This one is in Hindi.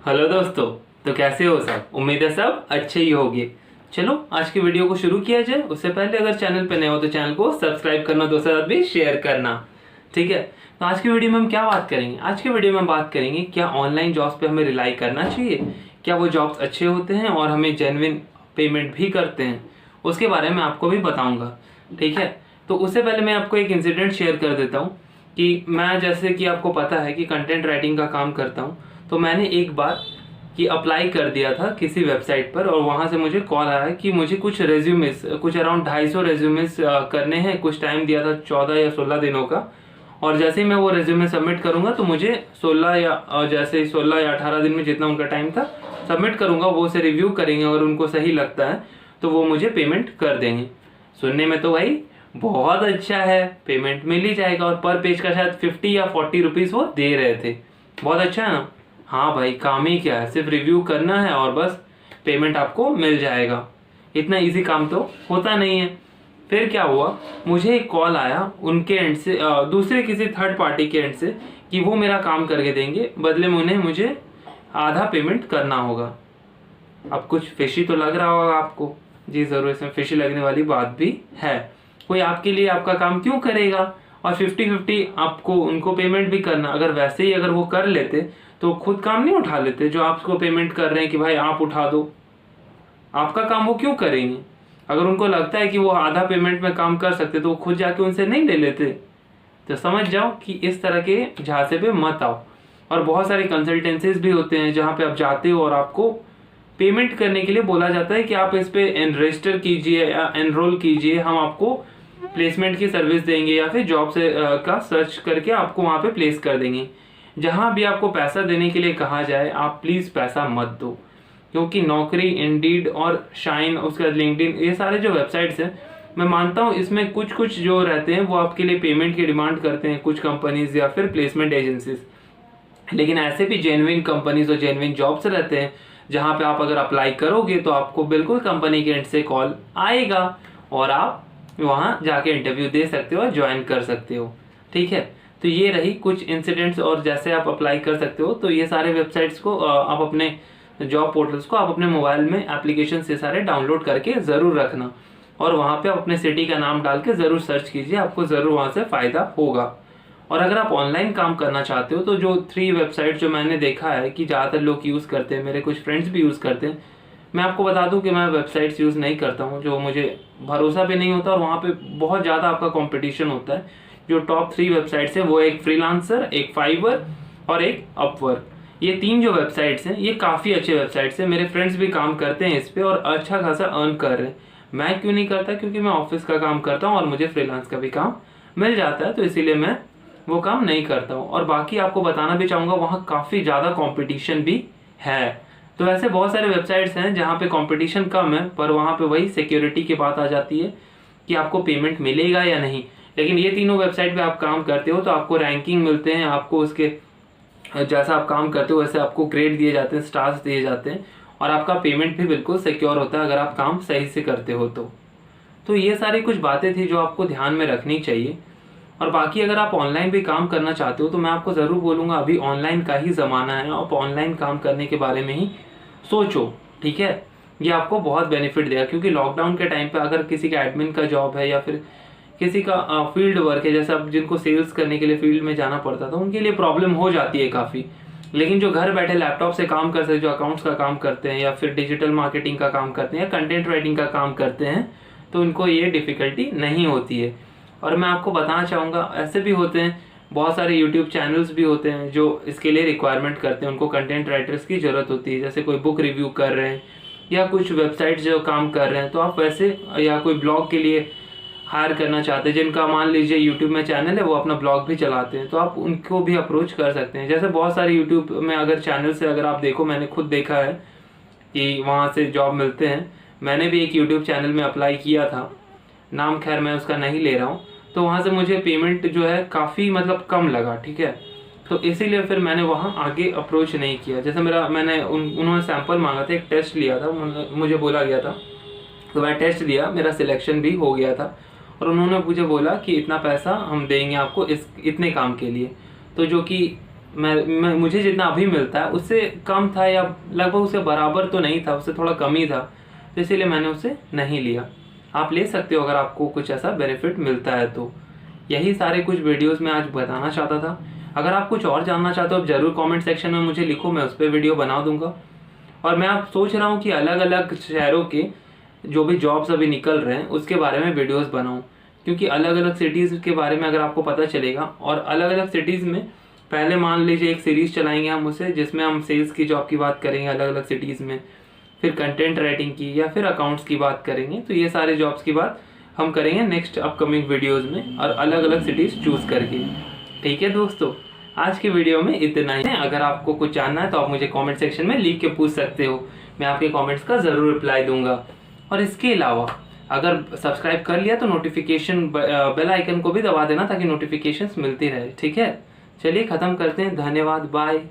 हेलो दोस्तों। तो कैसे हो सब? उम्मीद है सब अच्छे ही होंगे। चलो आज की वीडियो को शुरू किया जाए। उससे पहले अगर चैनल पे नए हो तो चैनल को सब्सक्राइब करना, दोस्तों के साथ भी शेयर करना। ठीक है, तो आज की वीडियो में हम क्या बात करेंगे? आज की वीडियो में हम बात करेंगे क्या ऑनलाइन जॉब्स पे हमें रिलाई करना चाहिए, क्या वो जॉब्स अच्छे होते हैं और हमें जेन्युइन पेमेंट भी करते हैं, उसके बारे में आपको भी बताऊंगा। ठीक है, तो उससे पहले मैं आपको एक इंसिडेंट शेयर कर देता हूँ कि मैं, जैसे कि आपको पता है कि कंटेंट राइटिंग का काम करता हूँ, तो मैंने एक बार कि अप्लाई कर दिया था किसी वेबसाइट पर और वहाँ से मुझे कॉल आया कि मुझे कुछ रेज्यूमेस, कुछ अराउंड 250 रेज्यूमेस करने हैं। कुछ टाइम दिया था 14 या 16 दिनों का। और जैसे ही मैं वो रेज्यूमे सबमिट करूंगा तो मुझे 16 या जैसे 16 या 18 दिन में जितना उनका टाइम था सबमिट करूंगा, वो उसे रिव्यू करेंगे और उनको सही लगता है तो वो मुझे पेमेंट कर देंगे। सुनने में तो भाई बहुत अच्छा है, पेमेंट मिल ही जाएगा। और पर पेज का शायद 50 या 40 रुपीज़ वो दे रहे थे। बहुत अच्छा है ना? हाँ भाई, काम ही क्या है, सिर्फ रिव्यू करना है और बस पेमेंट आपको मिल जाएगा। इतना इजी काम तो होता नहीं है। फिर क्या हुआ, मुझे एक कॉल आया उनके एंड से, दूसरे किसी थर्ड पार्टी के एंड से, कि वो मेरा काम करके देंगे, बदले में उन्हें मुझे आधा पेमेंट करना होगा। अब कुछ फिशी तो लग रहा होगा आपको। जी जरूर, इसमें फिशी लगने वाली बात भी है। कोई आपके लिए आपका काम क्यों करेगा और 50-50 आपको उनको पेमेंट भी करना? अगर वैसे ही अगर वो कर लेते तो खुद काम नहीं उठा लेते जो आपको पेमेंट कर रहे हैं कि भाई आप उठा दो। आपका काम वो क्यों करेंगे? अगर उनको लगता है कि वो आधा पेमेंट में काम कर सकते तो वो खुद जाके उनसे नहीं ले लेते। तो समझ जाओ कि इस तरह के झांसे पे मत आओ। और बहुत सारे कंसल्टेंसीज भी होते हैं जहाँ पे आप जाते हो और आपको पेमेंट करने के लिए बोला जाता है कि आप इस पे रजिस्टर कीजिए या एनरोल कीजिए, हम आपको प्लेसमेंट की सर्विस देंगे या फिर जॉब से का सर्च करके आपको वहाँ पे प्लेस कर देंगे। जहाँ भी आपको पैसा देने के लिए कहा जाए आप प्लीज़ पैसा मत दो, क्योंकि नौकरी, इंडीड और शाइन, उसके बाद लिंक्डइन, ये सारे जो वेबसाइट्स हैं, मैं मानता हूँ इसमें कुछ कुछ जो रहते हैं वो आपके लिए पेमेंट की डिमांड करते हैं, कुछ कंपनीज या फिर प्लेसमेंट एजेंसीज। लेकिन ऐसे भी जेन्युइन कंपनीज और जेन्युइन जॉब्स रहते हैं जहाँ पे आप अगर अप्लाई करोगे तो आपको बिल्कुल कंपनी के एंड से कॉल आएगा और आप वहाँ जाके इंटरव्यू दे सकते हो और ज्वाइन कर सकते हो। ठीक है, तो ये रही कुछ इंसिडेंट्स और जैसे आप अप्लाई कर सकते हो। तो ये सारे वेबसाइट्स को आप अपने जॉब पोर्टल्स को आप अपने मोबाइल में एप्लीकेशन से सारे डाउनलोड करके ज़रूर रखना और वहाँ पे आप अपने सिटी का नाम डाल के ज़रूर सर्च कीजिए, आपको ज़रूर वहाँ से फ़ायदा होगा। और अगर आप ऑनलाइन काम करना चाहते हो तो जो 3 वेबसाइट जो मैंने देखा है कि ज़्यादातर लोग यूज़ करते हैं, मेरे कुछ फ्रेंड्स भी यूज़ करते हैं, मैं आपको बता दूं कि मैं वेबसाइट्स यूज़ नहीं करता हूं, जो मुझे भरोसा भी नहीं होता और वहाँ पे बहुत ज़्यादा आपका कंपटीशन होता है। जो टॉप 3 वेबसाइट्स हैं वो एक फ्रीलांसर, एक फाइवर और एक अपवर्क। ये 3 जो वेबसाइट्स हैं ये काफ़ी अच्छे वेबसाइट्स हैं। मेरे फ्रेंड्स भी काम करते हैं इस पर और अच्छा खासा अर्न कर रहे हैं। मैं क्यों नहीं करता? क्योंकि मैं ऑफिस का काम करता हूँ और मुझे फ्रीलांस का भी काम मिल जाता है, तो इसीलिए मैं वो काम नहीं करता हूँ। और बाकी आपको बताना भी चाहूँगा, वहाँ काफ़ी ज़्यादा कॉम्पिटिशन भी है। तो ऐसे बहुत सारे वेबसाइट्स हैं जहाँ पे कंपटीशन कम है, पर वहाँ पे वही सिक्योरिटी की बात आ जाती है कि आपको पेमेंट मिलेगा या नहीं। लेकिन ये तीनों वेबसाइट पे आप काम करते हो तो आपको रैंकिंग मिलते हैं, आपको उसके जैसा आप काम करते हो वैसे आपको ग्रेड दिए जाते हैं, स्टार्स दिए जाते हैं और आपका पेमेंट भी बिल्कुल सिक्योर होता है अगर आप काम सही से करते हो तो ये सारी कुछ बातें थी जो आपको ध्यान में रखनी चाहिए। और बाकी अगर आप ऑनलाइन भी काम करना चाहते हो तो मैं आपको ज़रूर बोलूँगा, अभी ऑनलाइन का ही ज़माना है, आप ऑनलाइन काम करने के बारे में ही सोचो। ठीक है, ये आपको बहुत बेनिफिट देगा, क्योंकि लॉकडाउन के टाइम पे अगर किसी का एडमिन का जॉब है या फिर किसी का फील्ड वर्क है, जैसे अब जिनको सेल्स करने के लिए फील्ड में जाना पड़ता था उनके लिए प्रॉब्लम हो जाती है काफ़ी। लेकिन जो घर बैठे लैपटॉप से काम कर सकते, जो अकाउंट्स का काम करते हैं या फिर डिजिटल मार्केटिंग का काम करते हैं या कंटेंट राइटिंग का काम करते हैं, तो उनको ये डिफ़िकल्टी नहीं होती है। और मैं आपको बताना चाहूँगा, ऐसे भी होते हैं बहुत सारे यूट्यूब चैनल्स भी होते हैं जो इसके लिए रिक्वायरमेंट करते हैं, उनको कंटेंट राइटर्स की ज़रूरत होती है। जैसे कोई बुक रिव्यू कर रहे हैं या कुछ वेबसाइट जो काम कर रहे हैं, तो आप वैसे, या कोई ब्लॉग के लिए हायर करना चाहते हैं, जिनका मान लीजिए यूट्यूब में चैनल है, वो अपना ब्लॉग भी चलाते हैं, तो आप उनको भी अप्रोच कर सकते हैं। जैसे बहुत सारे यूट्यूब में अगर चैनल से अगर आप देखो, मैंने खुद देखा है कि वहाँ से जॉब मिलते हैं। मैंने भी एक यूट्यूब चैनल में अप्लाई किया था, नाम खैर मैं उसका नहीं ले रहा हूँ, तो वहाँ से मुझे पेमेंट जो है काफ़ी मतलब कम लगा। ठीक है, तो इसीलिए फिर मैंने वहाँ आगे अप्रोच नहीं किया। जैसे मैंने उन्होंने सैंपल मांगा था, एक टेस्ट लिया था, मुझे बोला गया था, तो मैं टेस्ट दिया, मेरा सिलेक्शन भी हो गया था और उन्होंने मुझे बोला कि इतना पैसा हम देंगे आपको इतने काम के लिए। तो जो कि मुझे जितना अभी मिलता है उससे कम था, या लगभग उससे बराबर तो नहीं था, उससे थोड़ा कम ही था, तो इसीलिए मैंने उसे नहीं लिया। आप ले सकते हो अगर आपको कुछ ऐसा बेनिफिट मिलता है तो। यही सारे कुछ वीडियोस में आज बताना चाहता था। अगर आप कुछ और जानना चाहते हो, आप ज़रूर कमेंट सेक्शन में मुझे लिखो, मैं उस पर वीडियो बना दूंगा। और मैं आप सोच रहा हूँ कि अलग अलग शहरों के जो भी जॉब्स अभी निकल रहे हैं उसके बारे में वीडियोस बनाऊं, क्योंकि अलग अलग सिटीज़ के बारे में अगर आपको पता चलेगा, और अलग अलग सिटीज़ में पहले मान लीजिए एक सीरीज़ चलाएंगे हम उसे, जिसमें हम सेल्स की जॉब की बात करेंगे अलग अलग सिटीज़ में, फिर कंटेंट राइटिंग की, या फिर अकाउंट्स की बात करेंगे। तो ये सारे जॉब्स की बात हम करेंगे नेक्स्ट अपकमिंग वीडियोज़ में, और अलग अलग सिटीज़ चूज़ करके। ठीक है दोस्तों, आज की वीडियो में इतना ही है। अगर आपको कुछ जानना है तो आप मुझे कमेंट सेक्शन में लिख के पूछ सकते हो, मैं आपके कमेंट्स का ज़रूर रिप्लाई दूंगा। और इसके अलावा अगर सब्सक्राइब कर लिया तो नोटिफिकेशन बेल आइकन को भी दबा देना, ताकि नोटिफिकेशंस मिलती रहे। ठीक है, चलिए ख़त्म करते हैं। धन्यवाद, बाय।